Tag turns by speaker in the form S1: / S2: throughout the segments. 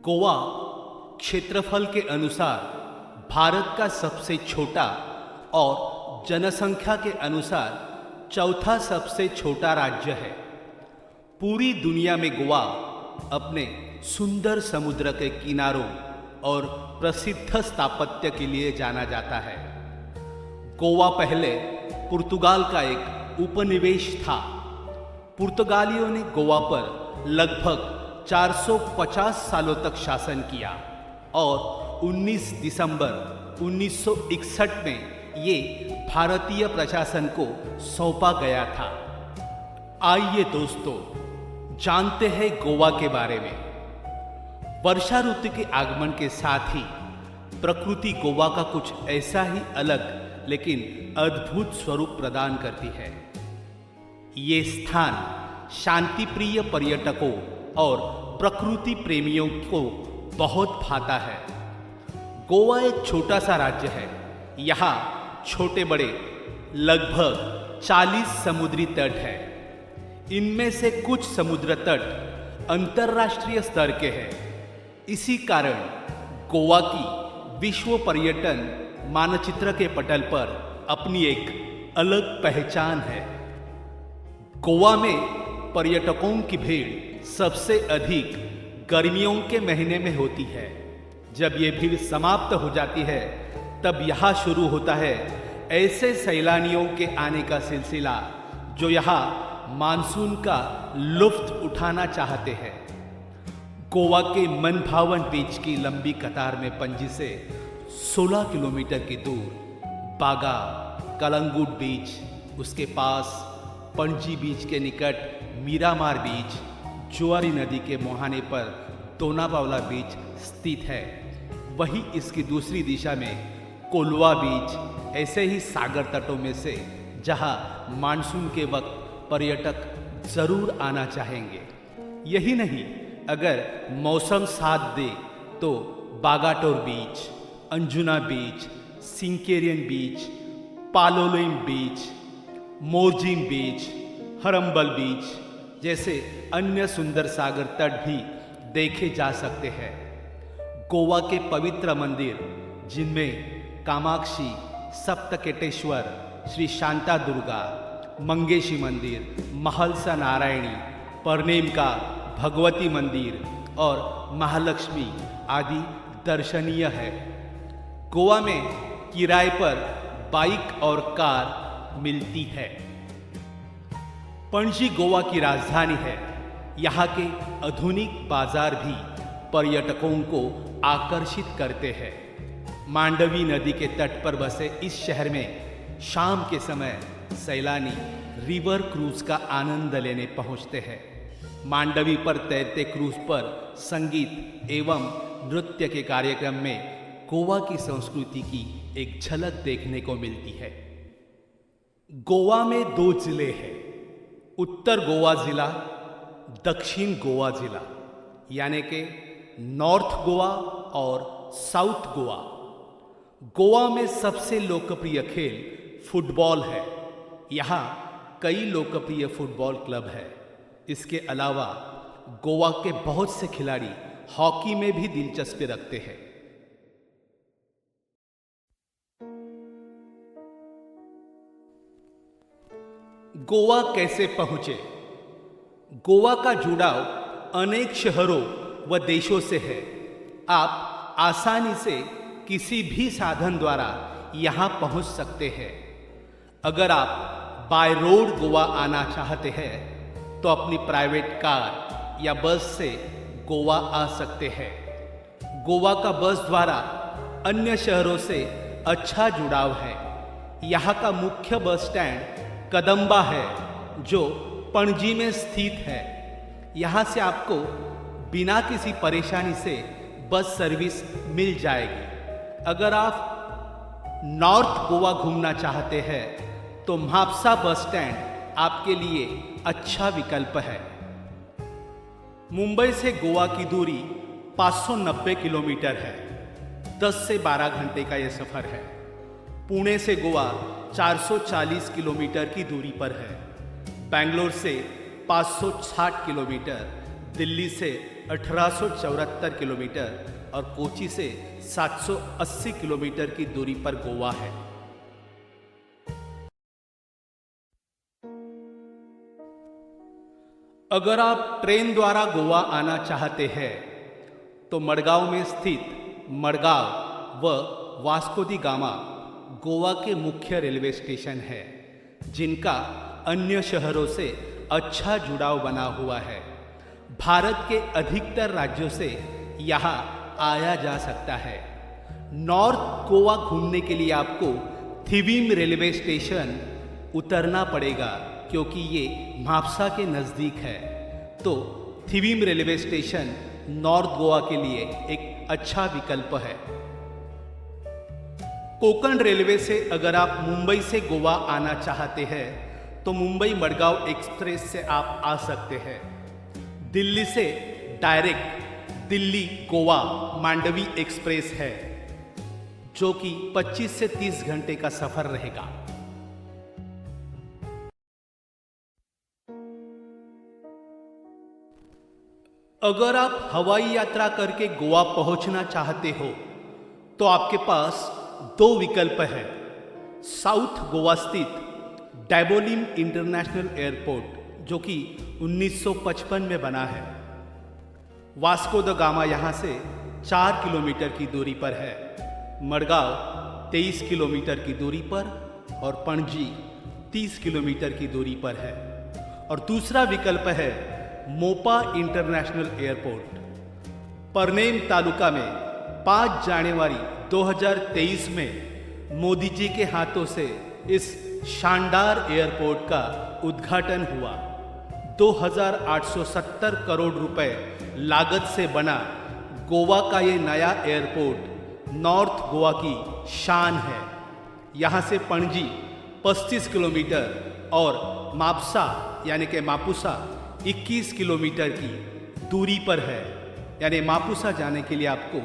S1: गोवा क्षेत्रफल के अनुसार भारत का सबसे छोटा और जनसंख्या के अनुसार चौथा सबसे छोटा राज्य है। पूरी दुनिया में गोवा अपने सुंदर समुद्र के किनारों और प्रसिद्ध स्थापत्य के लिए जाना जाता है। गोवा पहले पुर्तगाल का एक उपनिवेश था। पुर्तगालियों ने गोवा पर लगभग 450 सालों तक शासन किया और 19 दिसंबर 1961 में ये भारतीय प्रशासन को सौंपा गया था। आइए दोस्तों, जानते हैं गोवा के बारे में। वर्षा ऋतु के आगमन के साथ ही प्रकृति गोवा का कुछ ऐसा ही अलग लेकिन अद्भुत स्वरूप प्रदान करती है। ये स्थान शांतिप्रिय पर्यटकों और प्रकृति प्रेमियों को बहुत भाता है। गोवा एक छोटा सा राज्य है। यहाँ छोटे बड़े लगभग 40 समुद्री तट हैं। इनमें से कुछ समुद्र तट अंतर्राष्ट्रीय स्तर के हैं। इसी कारण गोवा की विश्व पर्यटन मानचित्र के पटल पर अपनी एक अलग पहचान है। गोवा में पर्यटकों की भीड़ सबसे अधिक गर्मियों के महीने में होती है। जब ये भीड़ समाप्त हो जाती है तब यहाँ शुरू होता है ऐसे सैलानियों के आने का सिलसिला जो यहाँ मानसून का लुत्फ उठाना चाहते हैं। गोवा के मनभावन बीच की लंबी कतार में पणजी से 16 किलोमीटर की दूर बागा कलंगुट बीच, उसके पास पणजी बीच के निकट मीरामार बीच, जुआरी नदी के मुहाने पर लोनावाला बीच स्थित है। वहीं इसकी दूसरी दिशा में कोलवा बीच, ऐसे ही सागर तटों में से जहां मानसून के वक्त पर्यटक जरूर आना चाहेंगे। यही नहीं, अगर मौसम साथ दे तो बागाटोर बीच, अंजुना बीच, सिंकेरियन बीच, पालोलेम बीच, मोरजिम बीच, हरम्बल बीच जैसे अन्य सुंदर सागर तट भी देखे जा सकते हैं। गोवा के पवित्र मंदिर, जिनमें कामाक्षी, सप्तकेटेश्वर, श्री शांता दुर्गा, मंगेशी मंदिर, महलसा नारायणी, परनेम का भगवती मंदिर और महालक्ष्मी आदि दर्शनीय है। गोवा में किराए पर बाइक और कार मिलती है। पणजी गोवा की राजधानी है। यहाँ के आधुनिक बाजार भी पर्यटकों को आकर्षित करते हैं। मांडवी नदी के तट पर बसे इस शहर में शाम के समय सैलानी रिवर क्रूज का आनंद लेने पहुँचते हैं। मांडवी पर तैरते क्रूज पर संगीत एवं नृत्य के कार्यक्रम में गोवा की संस्कृति की एक झलक देखने को मिलती है। गोवा में 2 जिले हैं, उत्तर गोवा जिला, दक्षिण गोवा जिला, यानी कि नॉर्थ गोवा और साउथ गोवा। गोवा में सबसे लोकप्रिय खेल फुटबॉल है। यहाँ कई लोकप्रिय फुटबॉल क्लब हैं। इसके अलावा गोवा के बहुत से खिलाड़ी हॉकी में भी दिलचस्पी रखते हैं। गोवा कैसे पहुंचे? गोवा का जुड़ाव अनेक शहरों व देशों से है। आप आसानी से किसी भी साधन द्वारा यहां पहुंच सकते हैं। अगर आप बाय रोड गोवा आना चाहते हैं तो अपनी प्राइवेट कार या बस से गोवा आ सकते हैं। गोवा का बस द्वारा अन्य शहरों से अच्छा जुड़ाव है। यहाँ का मुख्य बस स्टैंड कदम्बा है, जो पणजी में स्थित है। यहाँ से आपको बिना किसी परेशानी से बस सर्विस मिल जाएगी। अगर आप नॉर्थ गोवा घूमना चाहते हैं तो म्हापसा बस स्टैंड आपके लिए अच्छा विकल्प है। मुंबई से गोवा की दूरी 590 किलोमीटर है। 10 से 12 घंटे का यह सफर है। पुणे से गोवा 440 किलोमीटर की दूरी पर है। बेंगलोर से 560 किलोमीटर, दिल्ली से 1874 किलोमीटर और कोची से 780 किलोमीटर की दूरी पर गोवा है। अगर आप ट्रेन द्वारा गोवा आना चाहते हैं तो मडगांव में स्थित मडगांव व वास्को दी गामा गोवा के मुख्य रेलवे स्टेशन है, जिनका अन्य शहरों से अच्छा जुड़ाव बना हुआ है। भारत के अधिकतर राज्यों से यहाँ आया जा सकता है। नॉर्थ गोवा घूमने के लिए आपको थिविम रेलवे स्टेशन उतरना पड़ेगा, क्योंकि ये माप्सा के नज़दीक है। तो Thivim railway station north Goa के लिए एक अच्छा विकल्प है। कोंकण रेलवे से अगर आप मुंबई से गोवा आना चाहते हैं तो मुंबई मडगांव एक्सप्रेस से आप आ सकते हैं। दिल्ली से डायरेक्ट दिल्ली गोवा मांडवी एक्सप्रेस है, जो कि 25 से 30 घंटे का सफर रहेगा। अगर आप हवाई यात्रा करके गोवा पहुंचना चाहते हो तो आपके पास दो विकल्प हैं। साउथ गोवा स्थित डैबोलिम इंटरनेशनल एयरपोर्ट, जो कि 1955 में बना है। वास्को द गामा यहाँ से 4 किलोमीटर की दूरी पर है। मडगांव 23 किलोमीटर की दूरी पर और पणजी 30 किलोमीटर की दूरी पर है। और दूसरा विकल्प है मोपा इंटरनेशनल एयरपोर्ट। परनेम तालुका में 5 जनवरी 2023 में मोदी जी के हाथों से इस शानदार एयरपोर्ट का उद्घाटन हुआ। 2,870 करोड़ रुपए लागत से बना गोवा का ये नया एयरपोर्ट नॉर्थ गोवा की शान है। यहाँ से पणजी 35 किलोमीटर और माप्सा यानी कि मापुसा 21 किलोमीटर की दूरी पर है। यानी मापुसा जाने के लिए आपको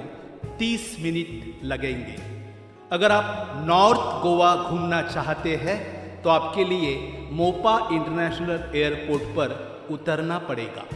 S1: 30 मिनट लगेंगे। अगर आप नॉर्थ गोवा घूमना चाहते हैं तो आपके लिए मोपा इंटरनेशनल एयरपोर्ट पर उतरना पड़ेगा।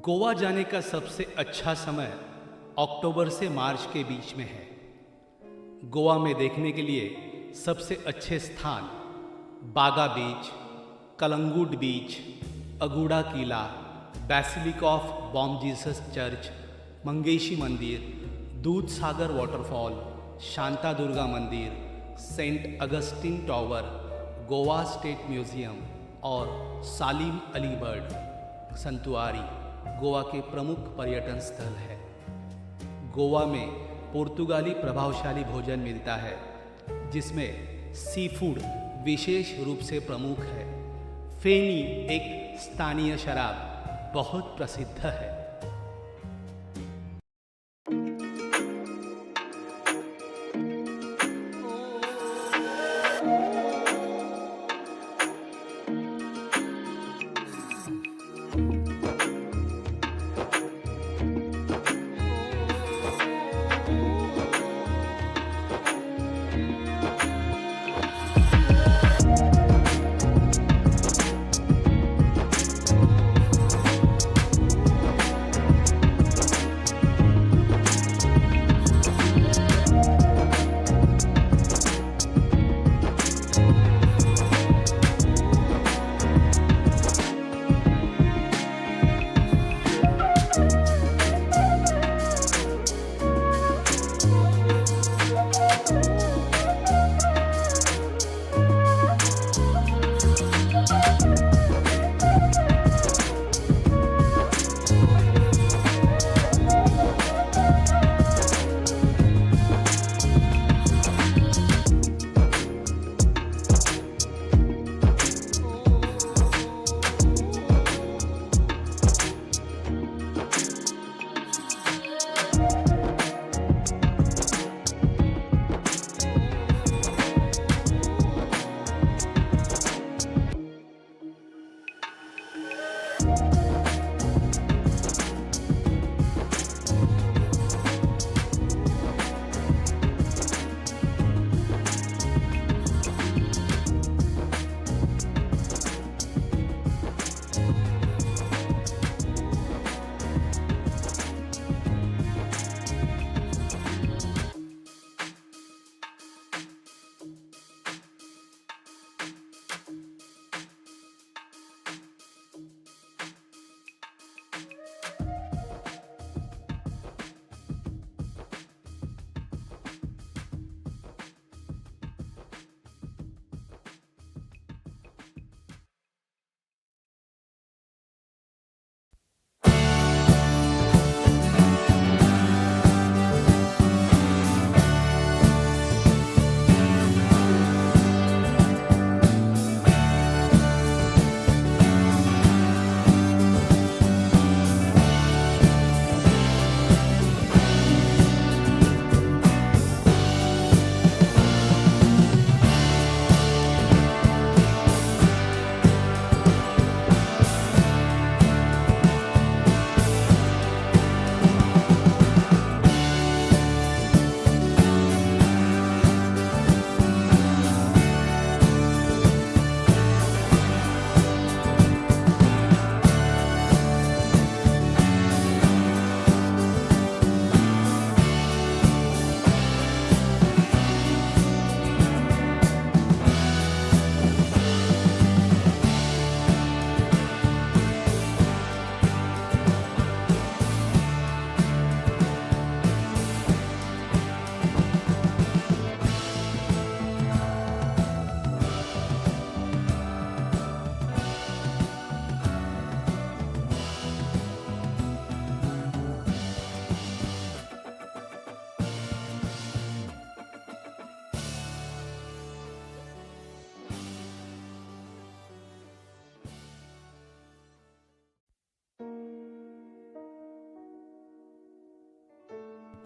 S1: गोवा जाने का सबसे अच्छा समय अक्टूबर से मार्च के बीच में है। गोवा में देखने के लिए सबसे अच्छे स्थान बागा बीच, कलंगुट बीच, अगुड़ा किला, Basilica of Bom Jesus church, Mangeshi मंदिर, दूध सागर वाटरफॉल, शांतादुर्गा मंदिर, Saint Augustine tower, Goa state museum और सालिम अली बर्ड संतुआरी गोवा के प्रमुख पर्यटन स्थल है। गोवा में पुर्तगाली प्रभावशाली भोजन मिलता है, जिसमें सी फूड विशेष रूप से प्रमुख है। फेनी एक स्थानीय शराब बहुत प्रसिद्ध है।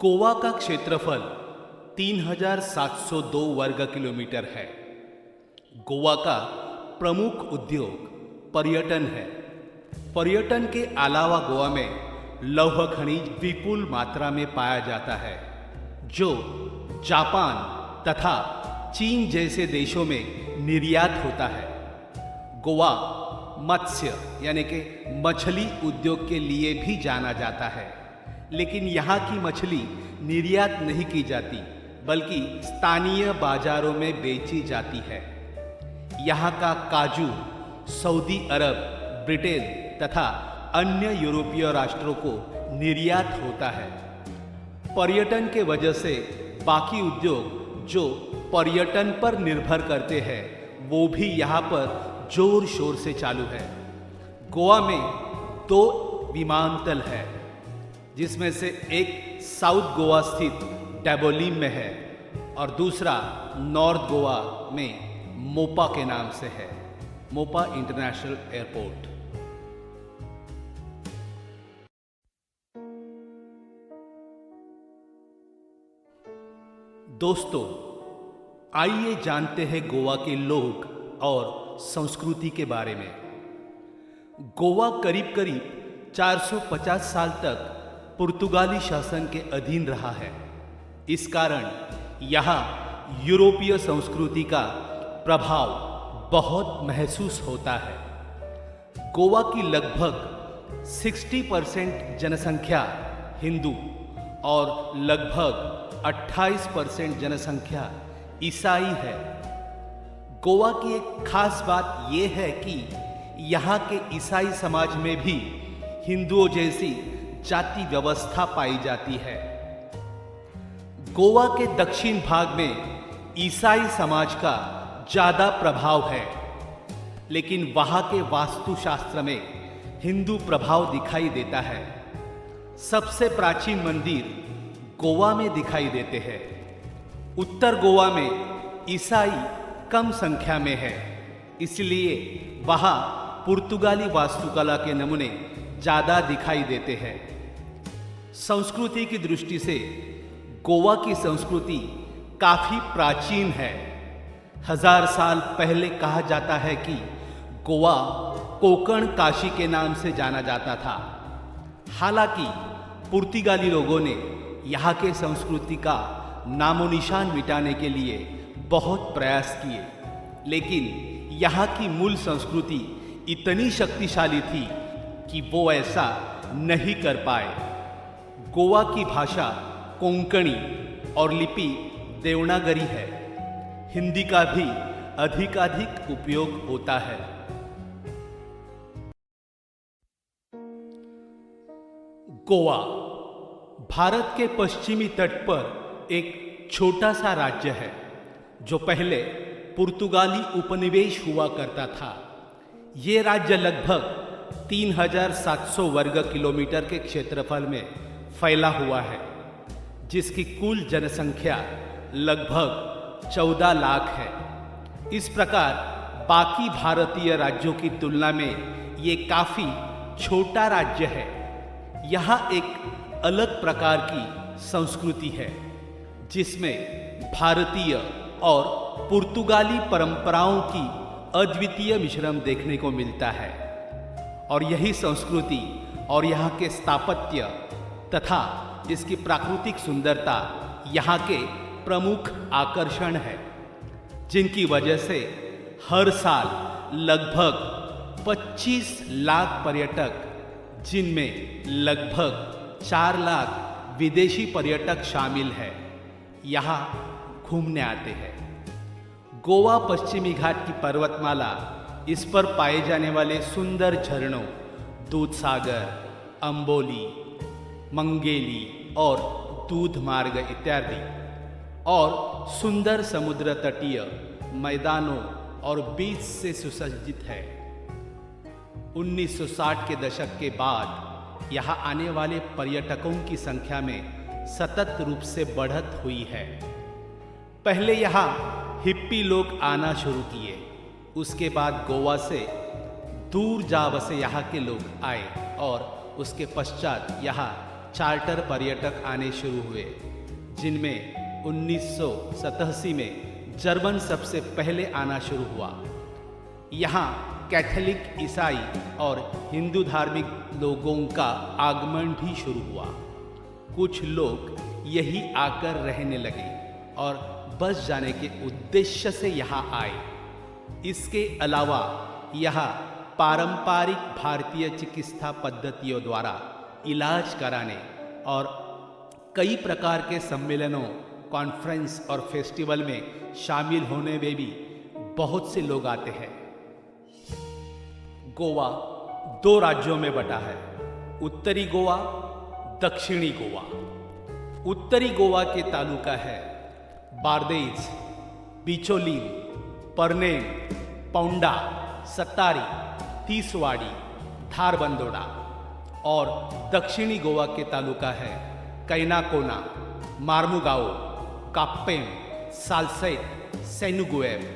S1: गोवा का क्षेत्रफल 3,702 वर्ग किलोमीटर है। गोवा का प्रमुख उद्योग पर्यटन है। पर्यटन के अलावा गोवा में लौह खनिज विपुल मात्रा में पाया जाता है, जो जापान तथा चीन जैसे देशों में निर्यात होता है। गोवा मत्स्य यानी कि मछली उद्योग के लिए भी जाना जाता है। लेकिन यहाँ की मछली निर्यात नहीं की जाती, बल्कि स्थानीय बाजारों में बेची जाती है। यहाँ का काजू सऊदी अरब, ब्रिटेन तथा अन्य यूरोपीय राष्ट्रों को निर्यात होता है। पर्यटन के वजह से बाकी उद्योग जो पर्यटन पर निर्भर करते हैं वो भी यहाँ पर जोर शोर से चालू है। गोवा में 2 विमानतल है, जिसमें से एक साउथ गोवा स्थित डैबोलीम में है और दूसरा नॉर्थ गोवा में मोपा के नाम से है, मोपा इंटरनेशनल एयरपोर्ट। दोस्तों, आइए जानते हैं गोवा के लोग और संस्कृति के बारे में। गोवा करीब करीब 450 साल तक पुर्तगाली शासन के अधीन रहा है। इस कारण यहाँ यूरोपीय संस्कृति का प्रभाव बहुत महसूस होता है। गोवा की लगभग 60% जनसंख्या हिंदू और लगभग 28% जनसंख्या ईसाई है। गोवा की एक खास बात यह है कि यहाँ के ईसाई समाज में भी हिंदुओं जैसी जाति व्यवस्था पाई जाती है। गोवा के दक्षिण भाग में ईसाई समाज का ज्यादा प्रभाव है, लेकिन वहाँ के वास्तुशास्त्र में हिंदू प्रभाव दिखाई देता है। सबसे प्राचीन मंदिर गोवा में दिखाई देते हैं। उत्तर गोवा में ईसाई कम संख्या में है, इसलिए वहाँ पुर्तगाली वास्तुकला के नमूने ज़्यादा दिखाई देते हैं। संस्कृति की दृष्टि से गोवा की संस्कृति काफ़ी प्राचीन है। 1000 साल पहले कहा जाता है कि गोवा कोंकण काशी के नाम से जाना जाता था। हालांकि पुर्तगाली लोगों ने यहाँ के संस्कृति का नामो निशान मिटाने के लिए बहुत प्रयास किए, लेकिन यहाँ की मूल संस्कृति इतनी शक्तिशाली थी कि वो ऐसा नहीं कर पाए। गोवा की भाषा कोंकणी और लिपि देवनागरी है। हिंदी का भी अधिकाधिक उपयोग होता है। गोवा भारत के पश्चिमी तट पर एक छोटा सा राज्य है, जो पहले पुर्तगाली उपनिवेश हुआ करता था। ये राज्य लगभग 3700 वर्ग किलोमीटर के क्षेत्रफल में फैला हुआ है, जिसकी कुल जनसंख्या लगभग 14 लाख है। इस प्रकार बाकी भारतीय राज्यों की तुलना में ये काफ़ी छोटा राज्य है। यहाँ एक अलग प्रकार की संस्कृति है, जिसमें भारतीय और पुर्तगाली परंपराओं की अद्वितीय मिश्रण देखने को मिलता है। और यही संस्कृति और यहाँ के स्थापत्य तथा इसकी प्राकृतिक सुंदरता यहाँ के प्रमुख आकर्षण है, जिनकी वजह से हर साल लगभग 25 लाख पर्यटक, जिनमें लगभग 4 लाख विदेशी पर्यटक शामिल हैं, यहाँ घूमने आते हैं। गोवा पश्चिमी घाट की पर्वतमाला, इस पर पाए जाने वाले सुंदर झरनों दूधसागर, अंबोली, मंगेली और दूध मार्ग इत्यादि, और सुंदर समुद्र तटीय मैदानों और बीच से सुसज्जित है। 1960 के दशक के बाद यहाँ आने वाले पर्यटकों की संख्या में सतत रूप से बढ़त हुई है। पहले यहाँ हिप्पी लोग आना शुरू किए, उसके बाद गोवा से दूर जा बसे यहाँ के लोग आए और उसके पश्चात यहाँ चार्टर पर्यटक आने शुरू हुए, जिनमें 1987 में जर्मन सबसे पहले आना शुरू हुआ। यहाँ कैथोलिक, ईसाई और हिंदू धार्मिक लोगों का आगमन भी शुरू हुआ। कुछ लोग यही आकर रहने लगे और बस जाने के उद्देश्य से यहाँ आए। इसके अलावा यहाँ पारंपरिक भारतीय चिकित्सा पद्धतियों द्वारा इलाज कराने और कई प्रकार के सम्मेलनों, कॉन्फ्रेंस और फेस्टिवल में शामिल होने में भी बहुत से लोग आते हैं। गोवा 2 राज्यों में बटा है, उत्तरी गोवा, दक्षिणी गोवा। उत्तरी गोवा के तालुका है बारदेज, बिचोलीम, परनेम, पौंडा, सत्तारी, तीसवाड़ी, धारबंदोड़ा और दक्षिणी गोवा के तालुका है कैनाकोना, मार्मुगाओ, काप्पेम, सालसेट, सेनुगुएव।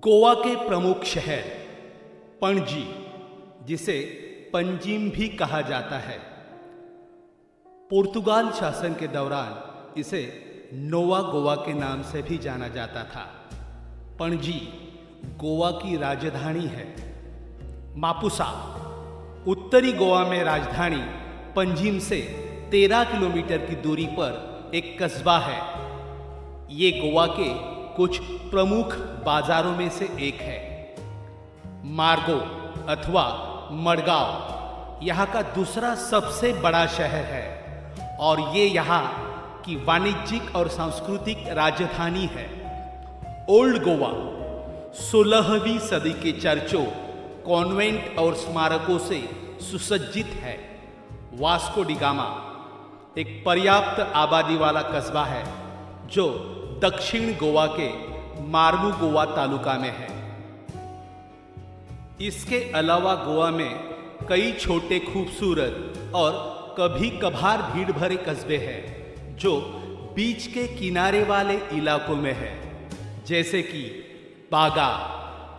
S1: गोवा के प्रमुख शहर पणजी, जिसे पंजिम भी कहा जाता है, पुर्तगाल शासन के दौरान इसे नोवा गोवा के नाम से भी जाना जाता था। पणजी गोवा की राजधानी है। मापुसा उत्तरी गोवा में राजधानी पंजिम से 13 किलोमीटर की दूरी पर एक कस्बा है। ये गोवा के कुछ प्रमुख बाजारों में से एक है। मार्गो अथवा मडगांव यहाँ का दूसरा सबसे बड़ा शहर है और ये यहाँ की वाणिज्यिक और सांस्कृतिक राजधानी है। ओल्ड गोवा 16वीं सदी के चर्चों, कॉन्वेंट और स्मारकों से सुसज्जित है। वास्को डी गामा एक पर्याप्त आबादी वाला कस्बा है जो दक्षिण गोवा के मार्मू गोवा तालुका में है। इसके अलावा गोवा में कई छोटे खूबसूरत और कभी कभार भीड़ भरे कस्बे हैं जो बीच के किनारे वाले इलाकों में है, जैसे कि बागा,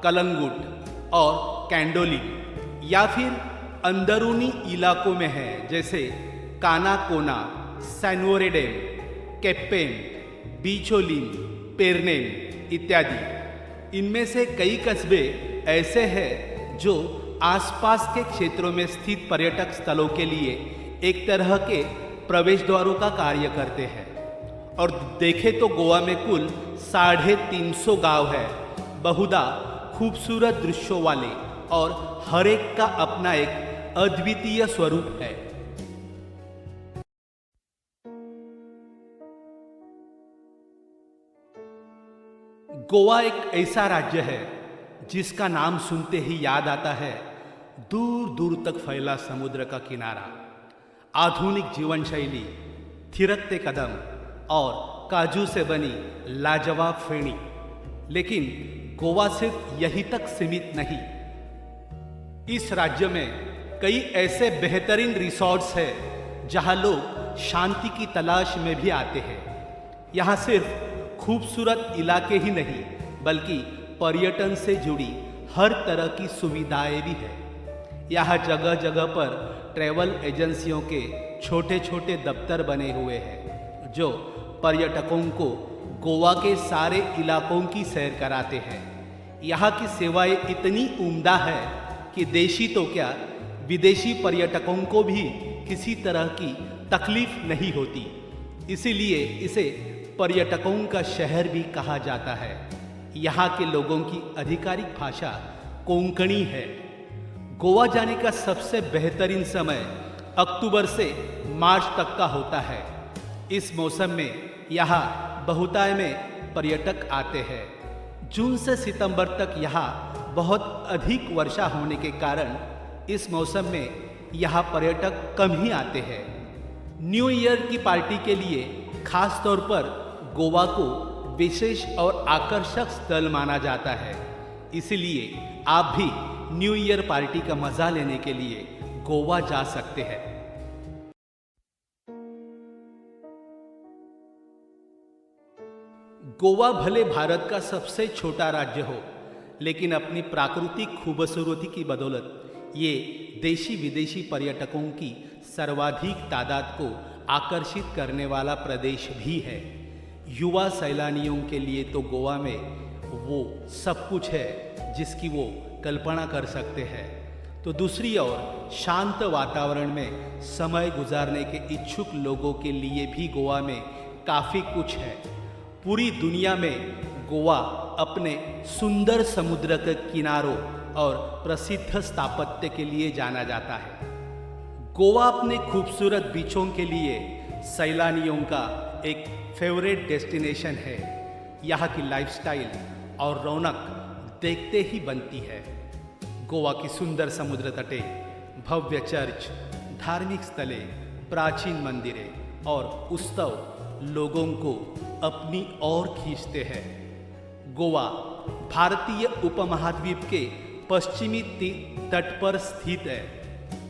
S1: कलंगुट और कैंडोलिम, या फिर अंदरूनी इलाकों में है जैसे कानाकोना, सैनोरेडेम, केप्पेम, बीचोलिम, पेरनेम इत्यादि। इनमें से कई कस्बे ऐसे हैं जो आसपास के क्षेत्रों में स्थित पर्यटक स्थलों के लिए एक तरह के प्रवेश द्वारों का कार्य करते हैं। और देखें तो गोवा में कुल 350 गांव है, बहुधा खूबसूरत दृश्यों वाले, और हर एक का अपना एक अद्वितीय स्वरूप है। गोवा एक ऐसा राज्य है जिसका नाम सुनते ही याद आता है दूर दूर तक फैला समुद्र का किनारा, आधुनिक जीवन शैली, थिरकते कदम और काजू से बनी लाजवाब फेणी। लेकिन गोवा सिर्फ यही तक सीमित नहीं। इस राज्य में कई ऐसे बेहतरीन रिसॉर्ट्स हैं जहां लोग शांति की तलाश में भी आते हैं। यहाँ सिर्फ खूबसूरत इलाके ही नहीं बल्कि पर्यटन से जुड़ी हर तरह की सुविधाएं भी है। यहाँ जगह जगह पर ट्रैवल एजेंसियों के छोटे छोटे दफ्तर बने हुए हैं जो पर्यटकों को गोवा के सारे इलाकों की सैर कराते हैं। यहाँ की सेवाएं इतनी उम्दा है कि देशी तो क्या, विदेशी पर्यटकों को भी किसी तरह की तकलीफ नहीं होती। इसीलिए इसे पर्यटकों का शहर भी कहा जाता है। यहाँ के लोगों की आधिकारिक भाषा कोंकणी है। गोवा जाने का सबसे बेहतरीन समय अक्टूबर से मार्च तक का होता है। इस मौसम में यहाँ बहुतायत में पर्यटक आते हैं। जून से सितंबर तक यहाँ बहुत अधिक वर्षा होने के कारण इस मौसम में यहाँ पर्यटक कम ही आते हैं। न्यू ईयर की पार्टी के लिए खास तौर पर गोवा को विशेष और आकर्षक स्थल माना जाता है। इसलिए आप भी न्यू ईयर पार्टी का मजा लेने के लिए गोवा जा सकते हैं। गोवा भले भारत का सबसे छोटा राज्य हो, लेकिन अपनी प्राकृतिक खूबसूरती की बदौलत ये देशी विदेशी पर्यटकों की सर्वाधिक तादाद को आकर्षित करने वाला प्रदेश भी है। युवा सैलानियों के लिए तो गोवा में वो सब कुछ है जिसकी वो कल्पना कर सकते हैं। तो दूसरी ओर शांत वातावरण में समय गुजारने के इच्छुक लोगों के लिए भी गोवा में काफ़ी कुछ है। पूरी दुनिया में गोवा अपने सुंदर समुद्र के किनारों और प्रसिद्ध स्थापत्य के लिए जाना जाता है। गोवा अपने खूबसूरत बीचों के लिए सैलानियों का एक फेवरेट डेस्टिनेशन है। यहाँ की लाइफस्टाइल और रौनक देखते ही बनती है। गोवा की सुंदर समुद्र तटे, भव्य चर्च, धार्मिक स्थलें, प्राचीन मंदिरें और उत्सव लोगों को अपनी ओर खींचते हैं। गोवा भारतीय उपमहाद्वीप के पश्चिमी तट पर स्थित है।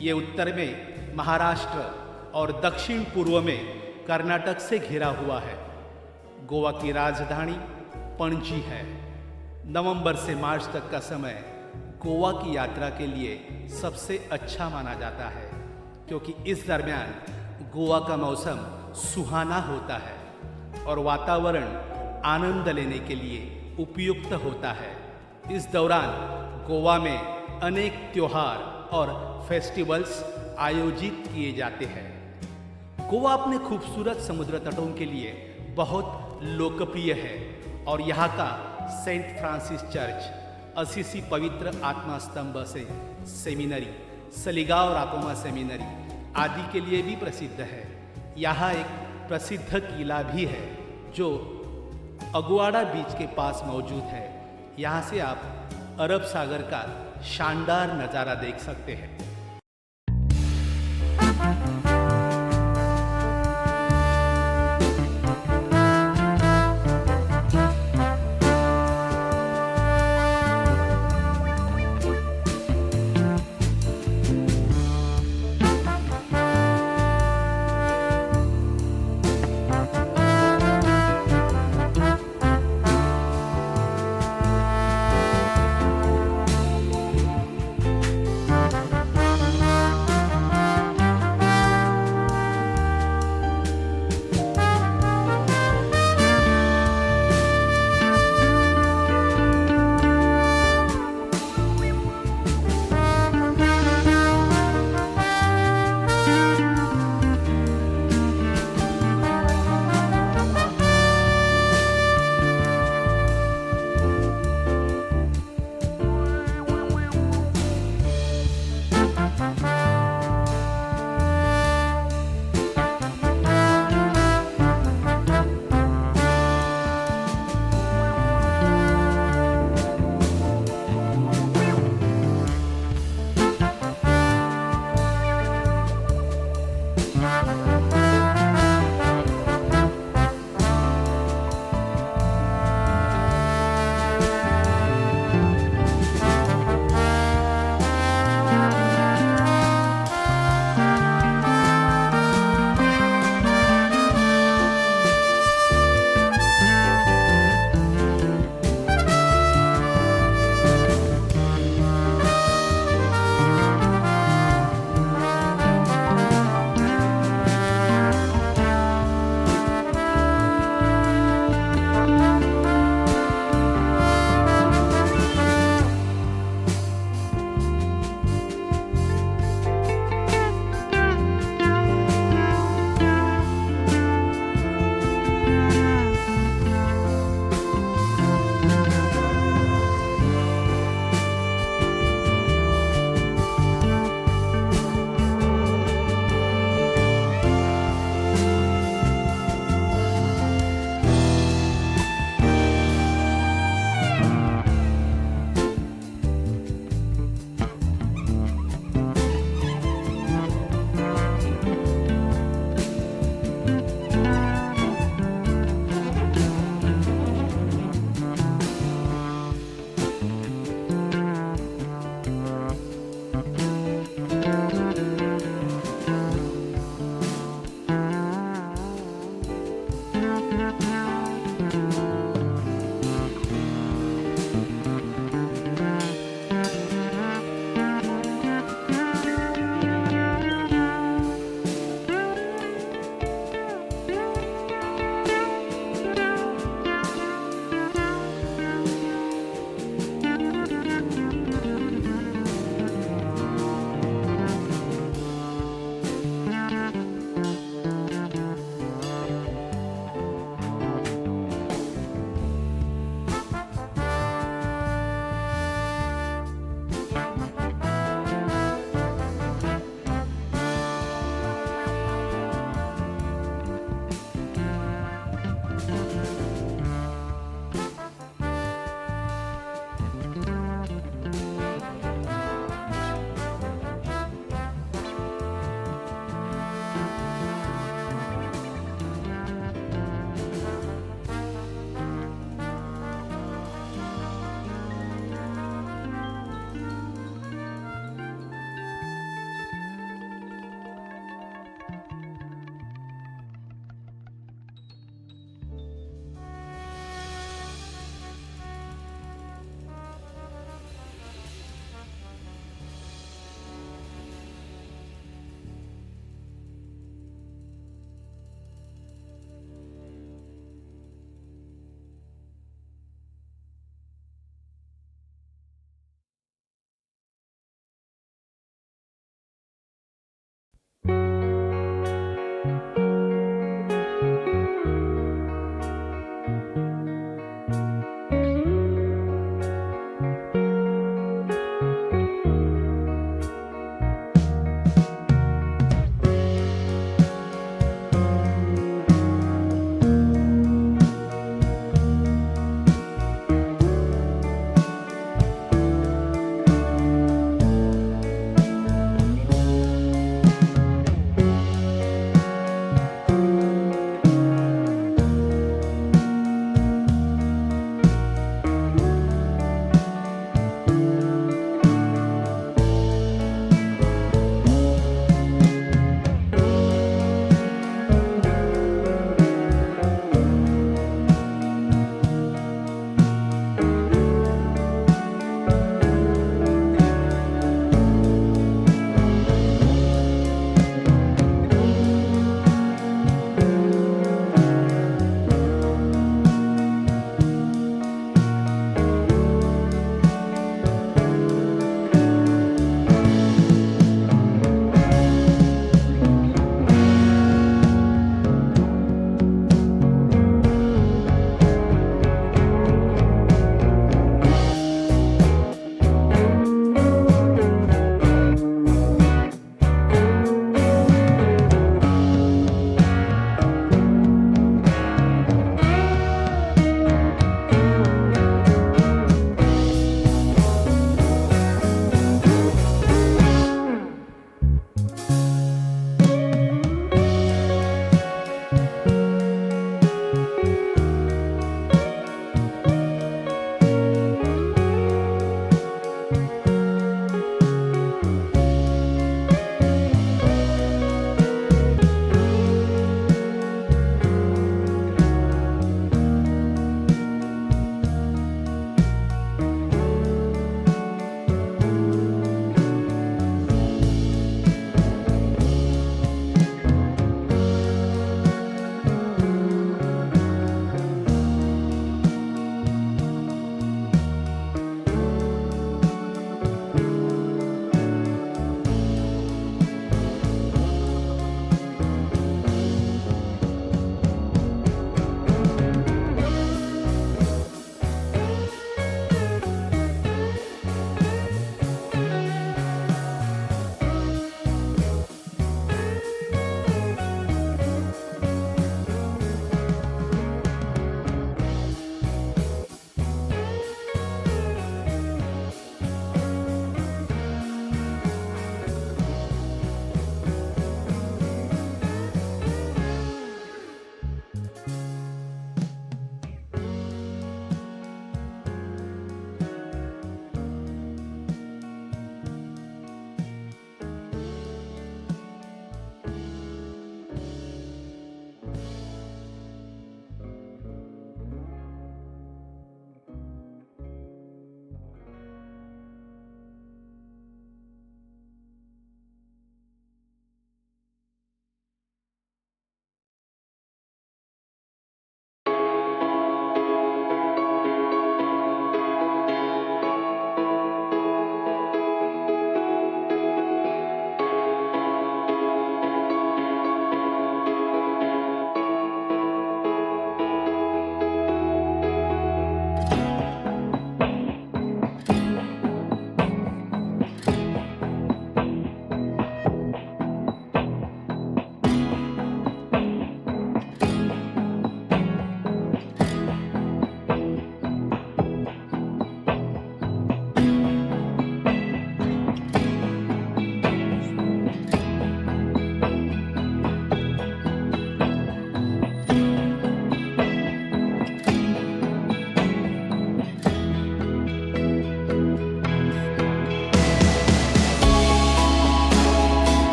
S1: ये उत्तर में महाराष्ट्र और दक्षिण पूर्व में कर्नाटक से घिरा हुआ है। गोवा की राजधानी पणजी है। नवंबर से मार्च तक का समय गोवा की यात्रा के लिए सबसे अच्छा माना जाता है, क्योंकि इस दरमियान गोवा का मौसम सुहाना होता है और वातावरण आनंद लेने के लिए उपयुक्त होता है। इस दौरान गोवा में अनेक त्योहार और फेस्टिवल्स आयोजित किए जाते हैं। गोवा अपने खूबसूरत समुद्र तटों के लिए बहुत लोकप्रिय है और यहाँ का सेंट फ्रांसिस चर्च, असीसी पवित्र आत्मा स्तंभ से सेमिनरी, सलिगांव राकोमा सेमिनरी आदि के लिए भी प्रसिद्ध है। यहाँ एक प्रसिद्ध किला भी है जो अगुआड़ा बीच के पास मौजूद है। यहाँ से आप अरब सागर का शानदार नज़ारा देख सकते हैं।